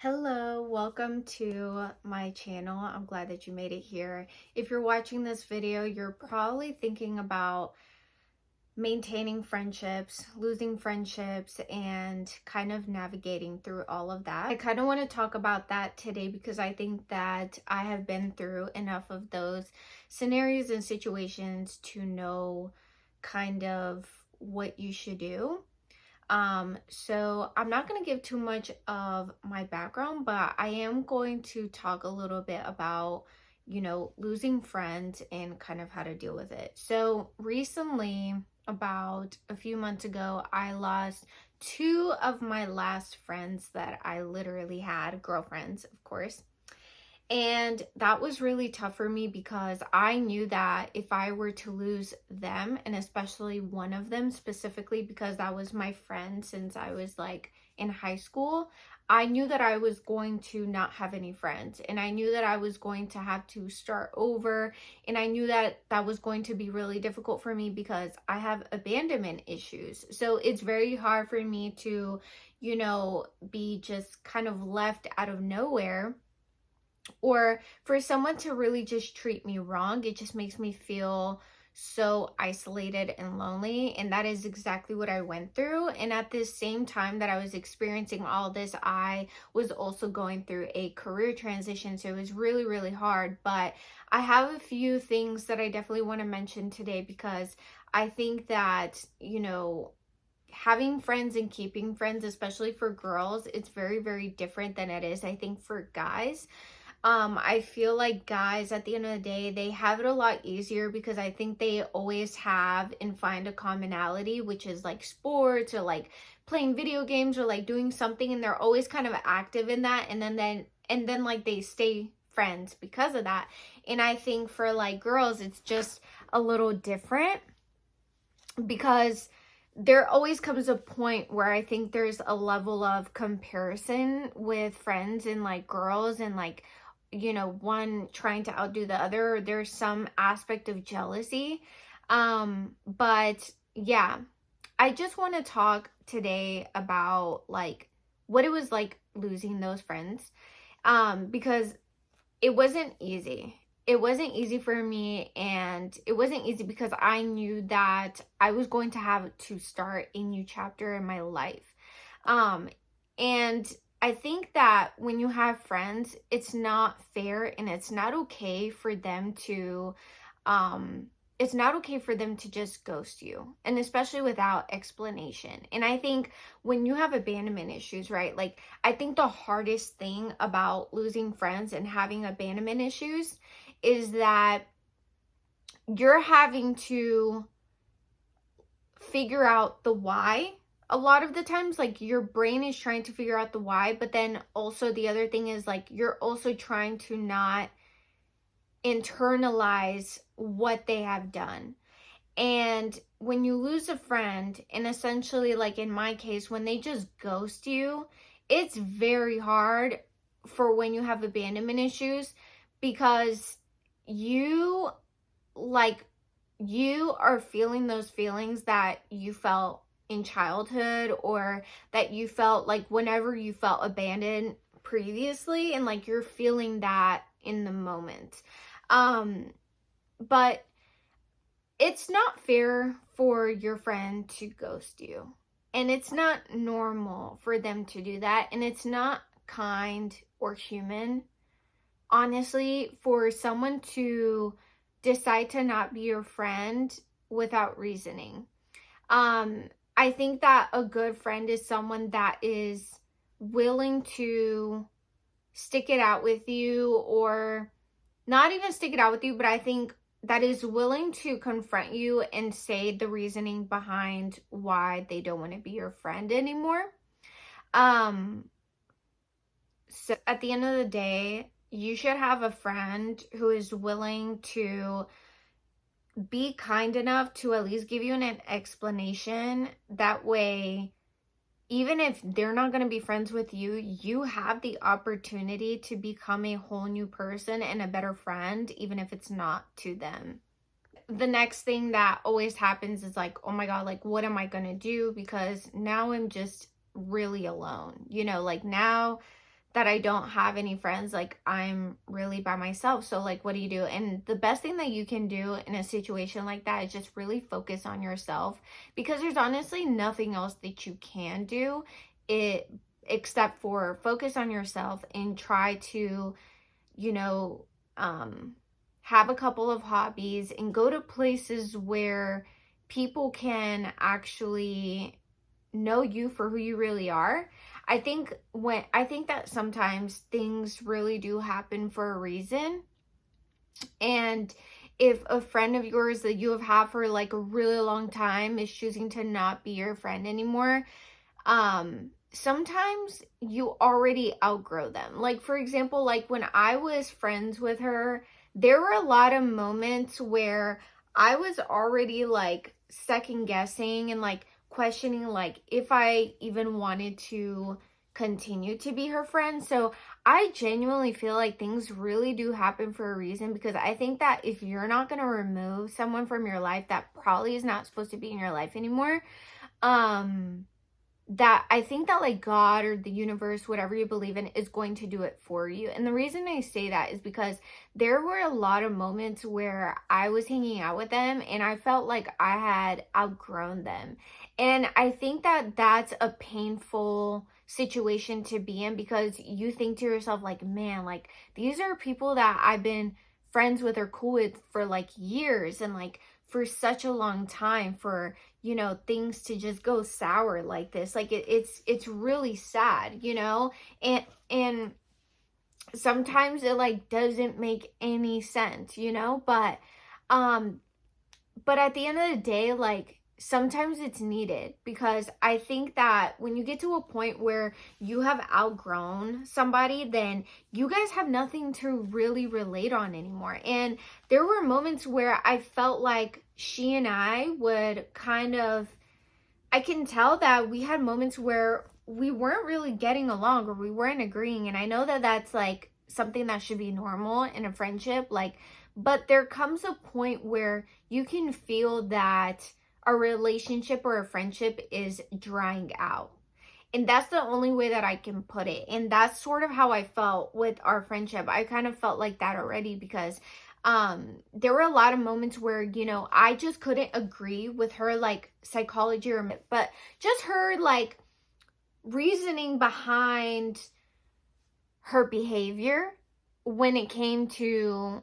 Hello, welcome to my channel. I'm glad that you made it here. If you're watching this video, you're probably thinking about maintaining friendships, losing friendships, and kind of navigating through all of that. I kind of want to talk about that today because I think that I have been through enough of those scenarios and situations to know kind of what you should do. So I'm not going to give too much of my background, but I am going to talk a little bit about, losing friends and kind of how to deal with it. So recently, about a few months ago, I lost two of my last friends that I literally had, girlfriends, of course. And that was really tough for me because I knew that if I were to lose them, and especially one of them specifically, because that was my friend since I was like in high school, I knew that I was going to not have any friends. And I knew that I was going to have to start over. And I knew that that was going to be really difficult for me because I have abandonment issues. So it's very hard for me to, be just kind of left out of nowhere, or for someone to really just treat me wrong. It just makes me feel so isolated and lonely, and that is exactly what I went through. And at the same time that I was experiencing all this, I was also going through a career transition, so it was really, really hard. But I have a few things that I definitely want to mention today because I think that, having friends and keeping friends, especially for girls, it's very, very different than it is, I think, for guys. I feel like guys at the end of the day, they have it a lot easier because I think they always have and find a commonality, which is like sports or like playing video games or like doing something, and they're always kind of active in that, and then like they stay friends because of that. And I think for like girls, it's just a little different because there always comes a point where I think there's a level of comparison with friends and like girls, and like, one trying to outdo the other. There's some aspect of jealousy. But yeah, I just want to talk today about like what it was like losing those friends. Because it wasn't easy. It wasn't easy for me, and it wasn't easy because I knew that I was going to have to start a new chapter in my life. Um, and I think that when you have friends, it's not fair and um, it's not okay for them to just ghost you, and especially without explanation. And I think when you have abandonment issues, right? Like, I think the hardest thing about losing friends and having abandonment issues is that you're having to figure out the why. A lot of the times, like, your brain is trying to figure out the why, but then also the other thing is like you're also trying to not internalize what they have done. And when you lose a friend, and essentially, like in my case, when they just ghost you, it's very hard for when you have abandonment issues because you, like, you are feeling those feelings that you felt in childhood, or that you felt like whenever you felt abandoned previously, and like you're feeling that in the moment. But it's not fair for your friend to ghost you. And it's not normal for them to do that. And it's not kind or human, honestly, for someone to decide to not be your friend without reasoning. I think that a good friend is someone that is willing to stick it out with you, or not even stick it out with you, but I think that is willing to confront you and say the reasoning behind why they don't want to be your friend anymore. Um, so at the end of the day, you should have a friend who is willing to be kind enough to at least give you an explanation. That way, even if they're not going to be friends with you, you have the opportunity to become a whole new person and a better friend, even if it's not to them. The next thing that always happens is like, oh my God, like, what am I going to do? Because now I'm just really alone. Like, now that I don't have any friends, like I'm really by myself. So like what do you do? And the best thing that you can do in a situation like that is just really focus on yourself, because there's honestly nothing else that you can do it except for focus on yourself and try to, you know, um have a couple of hobbies and go to places where people can actually know you for who you really are. I think that sometimes things really do happen for a reason. And if a friend of yours that you have had for like a really long time is choosing to not be your friend anymore, sometimes you already outgrow them. Like for example, like when I was friends with her, there were a lot of moments where I was already like second guessing and like questioning like if I even wanted to continue to be her friend. So I genuinely feel like things really do happen for a reason, because I think that if you're not going to remove someone from your life that probably is not supposed to be in your life anymore, um that I think that like God or the universe, whatever you believe in, is going to do it for you. And the reason I say that is because there were a lot of moments where I was hanging out with them and I felt like I had outgrown them. And I think that that's a painful situation to be in, because you think to yourself like, man, like these are people that I've been friends with or cool with for like years and like for such a long time, for things to just go sour like this. Like it's really sad, and sometimes it like doesn't make any sense, um but at the end of the day, like sometimes it's needed, because I think that when you get to a point where you have outgrown somebody, then you guys have nothing to really relate on anymore. And there were moments where I felt like she and I would kind of, I can tell that we had moments where we weren't really getting along or we weren't agreeing. And I know that that's like something that should be normal in a friendship, like, but there comes a point where you can feel that a relationship or a friendship is drying out. And that's the only way that I can put it. And that's sort of how I felt with our friendship. I kind of felt like that already, because there were a lot of moments where I just couldn't agree with her like psychology, or but just her like reasoning behind her behavior when it came to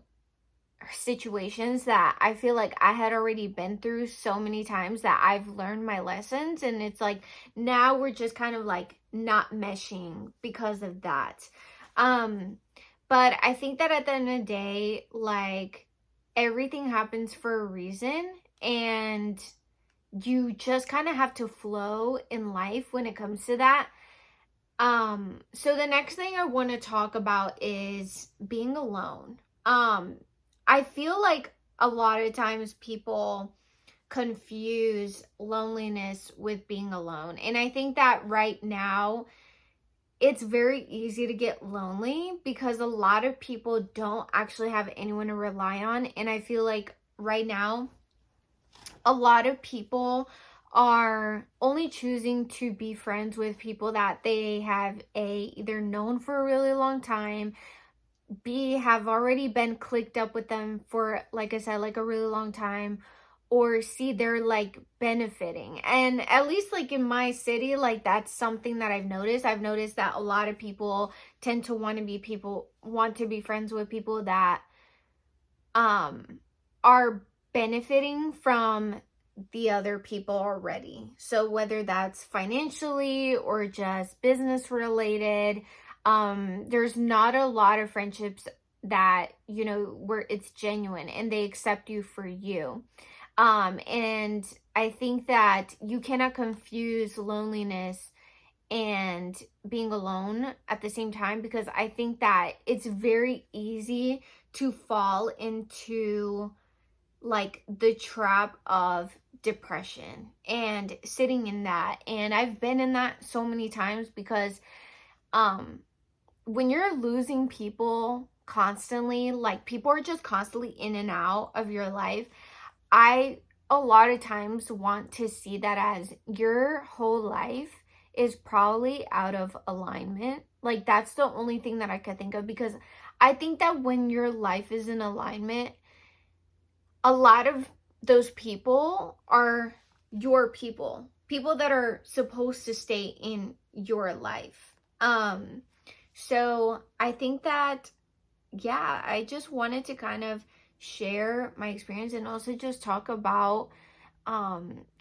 situations that I feel like I had already been through so many times, that I've learned my lessons. And it's like now we're just kind of like not meshing because of that. But I think that at the end of the day, like everything happens for a reason, and you just kind of have to flow in life when it comes to that. So the next thing I want to talk about is being alone. I feel like a lot of times people confuse loneliness with being alone. And I think that right now it's very easy to get lonely because a lot of people don't actually have anyone to rely on. And I feel like right now, a lot of people are only choosing to be friends with people that they have either known for a really long time, B, have already been clicked up with them for, like I said, like a really long time, or C, they're like benefiting. And at least like in my city, like that's something that I've noticed. I've noticed that a lot of people tend to want to be friends with people that are benefiting from the other people already. So whether that's financially or just business related, there's not a lot of friendships that where it's genuine and they accept you for you. And I think that you cannot confuse loneliness and being alone at the same time, because I think that it's very easy to fall into like the trap of depression and sitting in that. And I've been in that so many times, because when you're losing people constantly, like people are just constantly in and out of your life, I a lot of times want to see that as your whole life is probably out of alignment. Like, that's the only thing that I could think of, because I think that when your life is in alignment, a lot of those people are your people, people that are supposed to stay in your life. So I think that, yeah, I just wanted to kind of share my experience and also just talk about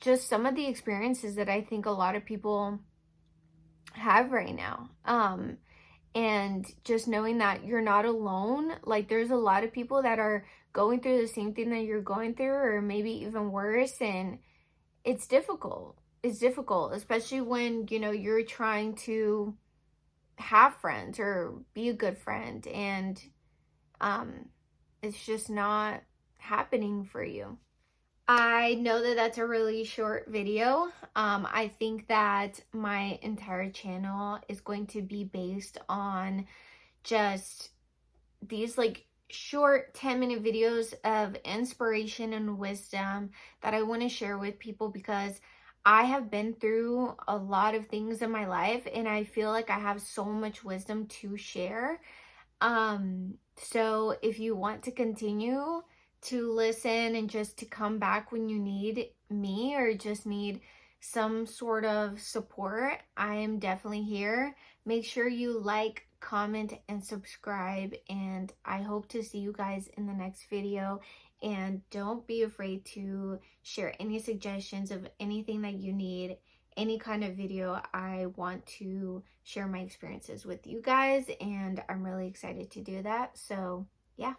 just some of the experiences that I think a lot of people have right now. And just knowing that you're not alone. Like, there's a lot of people that are going through the same thing that you're going through, or maybe even worse, and it's difficult. It's difficult, especially when, you know, you're trying to have friends or be a good friend, and um it's just not happening for you. I know that that's a really short video. I think that my entire channel is going to be based on just these like short 10-minute videos of inspiration and wisdom that I want to share with people, because I have been through a lot of things in my life and I feel like I have so much wisdom to share. So if you want to continue to listen and just to come back when you need me or just need some sort of support, I am definitely here. Make sure you like, comment, and subscribe, and I hope to see you guys in the next video. And don't be afraid to share any suggestions of anything that you need, any kind of video. I want to share my experiences with you guys, and I'm really excited to do that. So yeah.